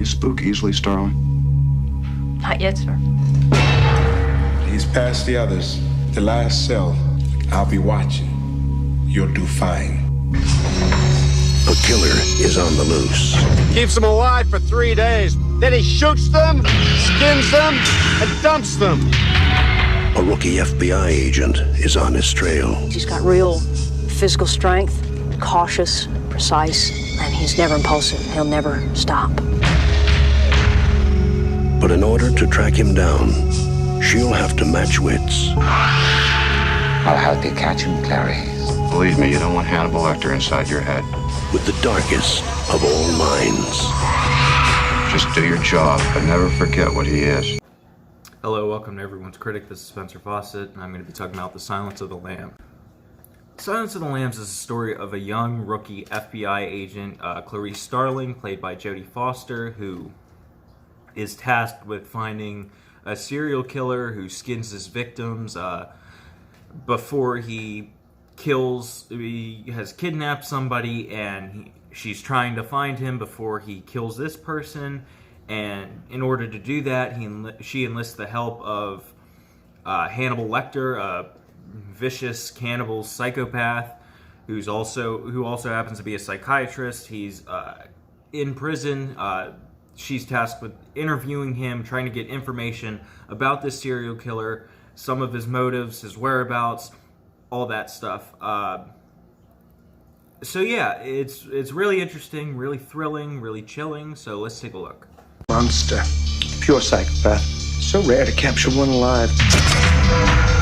You spook easily, Starling? Not yet, sir. He's past the others. The last cell. I'll be watching. You'll do fine. A killer is on the loose. Keeps them alive for 3 days. Then he shoots them, skins them, and dumps them. A rookie FBI agent is on his trail. He's got real physical strength, cautious, precise, and he's never impulsive. He'll never stop. But in order to track him down, she'll have to match wits. I'll help you catch him, Clary. Believe me, you don't want Hannibal Lecter inside your head. With the darkest of all minds. Just do your job, but never forget what he is. Hello, welcome to Everyone's Critic. This is Spencer Fawcett, and I'm going to be talking about The Silence of the Lambs. Silence of the Lambs is a story of a young rookie FBI agent, Clarice Starling, played by Jodie Foster, who is tasked with finding a serial killer who skins his victims before he kills. He has kidnapped somebody, and she's trying to find him before he kills this person. And in order to do that, she enlists the help of Hannibal Lecter, a vicious cannibal psychopath who also happens to be a psychiatrist. He's in prison. She's tasked with interviewing him, trying to get information about this serial killer, some of his motives, his whereabouts, all that stuff. So yeah, it's really interesting, really thrilling, really chilling. So let's take a look. Monster. Pure psychopath. So rare to capture one alive.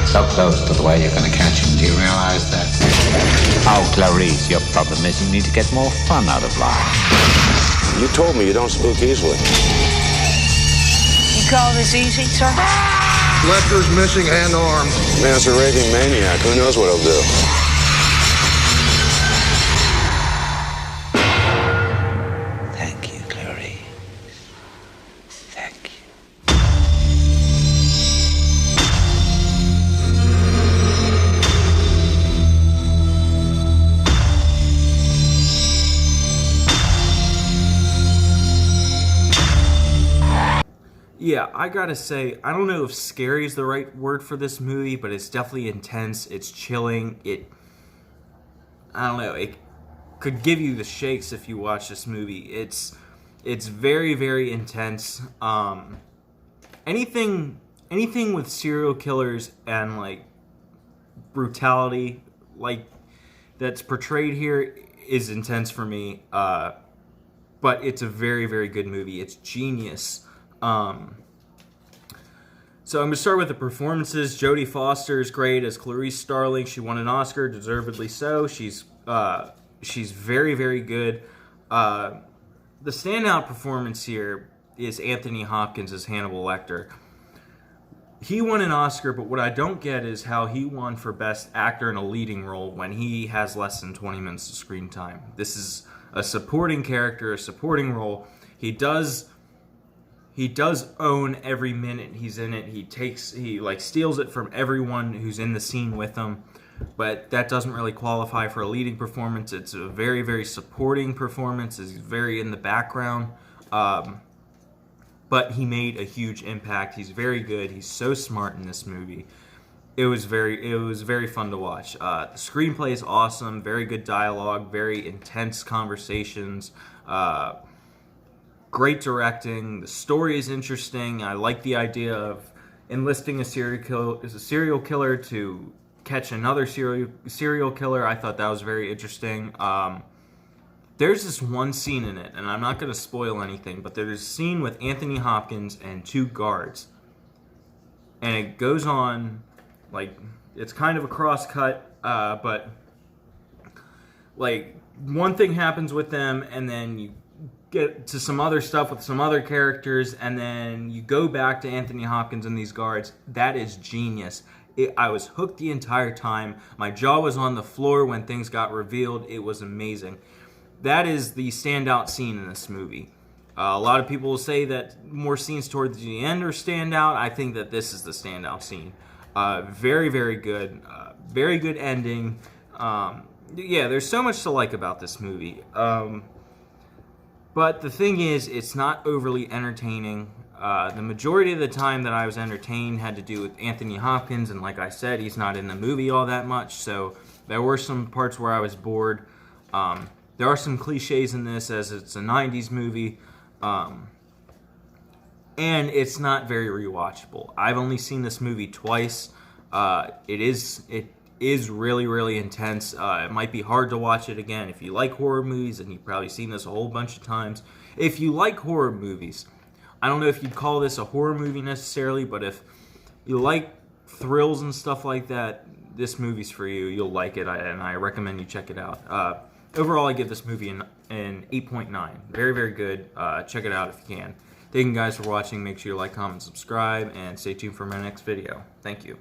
So close to the way you're going to catch him. Do you realize that? Oh, Clarice, your problem is you need to get more fun out of life. You told me you don't spook easily. You call this easy, sir? Lecter's missing hand arm. Man's a raving maniac. Who knows what he'll do? Thank you, Clarice. Thank you. Yeah, I gotta say, I don't know if scary is the right word for this movie, but it's definitely intense. It's chilling. I don't know, it could give you the shakes if you watch this movie. It's very, very intense. Anything with serial killers and like brutality, like that's portrayed here, is intense for me. But it's a very, very good movie. It's genius. So I'm going to start with the performances. Jodie Foster is great as Clarice Starling. She won an Oscar, deservedly so. She's very, very good. The standout performance here is Anthony Hopkins as Hannibal Lecter. He won an Oscar, but what I don't get is how he won for Best Actor in a Leading Role when he has less than 20 minutes of screen time. This is a supporting character, a supporting role. He does own every minute he's in it. He steals it from everyone who's in the scene with him, but that doesn't really qualify for a leading performance. It's a very, very supporting performance. He's very in the background, but he made a huge impact. He's very good. He's so smart in this movie. It was very fun to watch. The screenplay is awesome. Very good dialogue. Very intense conversations. Great directing. The story is interesting. I like the idea of enlisting a serial killer to catch another serial killer. I thought that was very interesting. There's this one scene in it, and I'm not going to spoil anything, but there's a scene with Anthony Hopkins and two guards. And it goes on, like, it's kind of a cross-cut, but, like, one thing happens with them, and then you get to some other stuff with some other characters, and then you go back to Anthony Hopkins and these guards. That is genius. I was hooked the entire time. My jaw was on the floor when things got revealed. It was amazing. That is the standout scene in this movie. A lot of people will say that more scenes towards the end are standout. I think that this is the standout scene. Very, very good. Very good ending. Yeah, there's so much to like about this movie. But the thing is, it's not overly entertaining. The majority of the time that I was entertained had to do with Anthony Hopkins, and like I said, he's not in the movie all that much, so there were some parts where I was bored. There are some cliches in this, as it's a 90s movie, and it's not very rewatchable. I've only seen this movie twice. It is really, really intense. It might be hard to watch it again. If you like horror movies, and you've probably seen this a whole bunch of times. If you like horror movies, I don't know if you'd call this a horror movie necessarily, but if you like thrills and stuff like that, this movie's for you. You'll like it, and I recommend you check it out. Overall, I give this movie an 8.9. Very, very good. Check it out if you can. Thank you guys for watching. Make sure you like, comment, subscribe, and stay tuned for my next video. Thank you.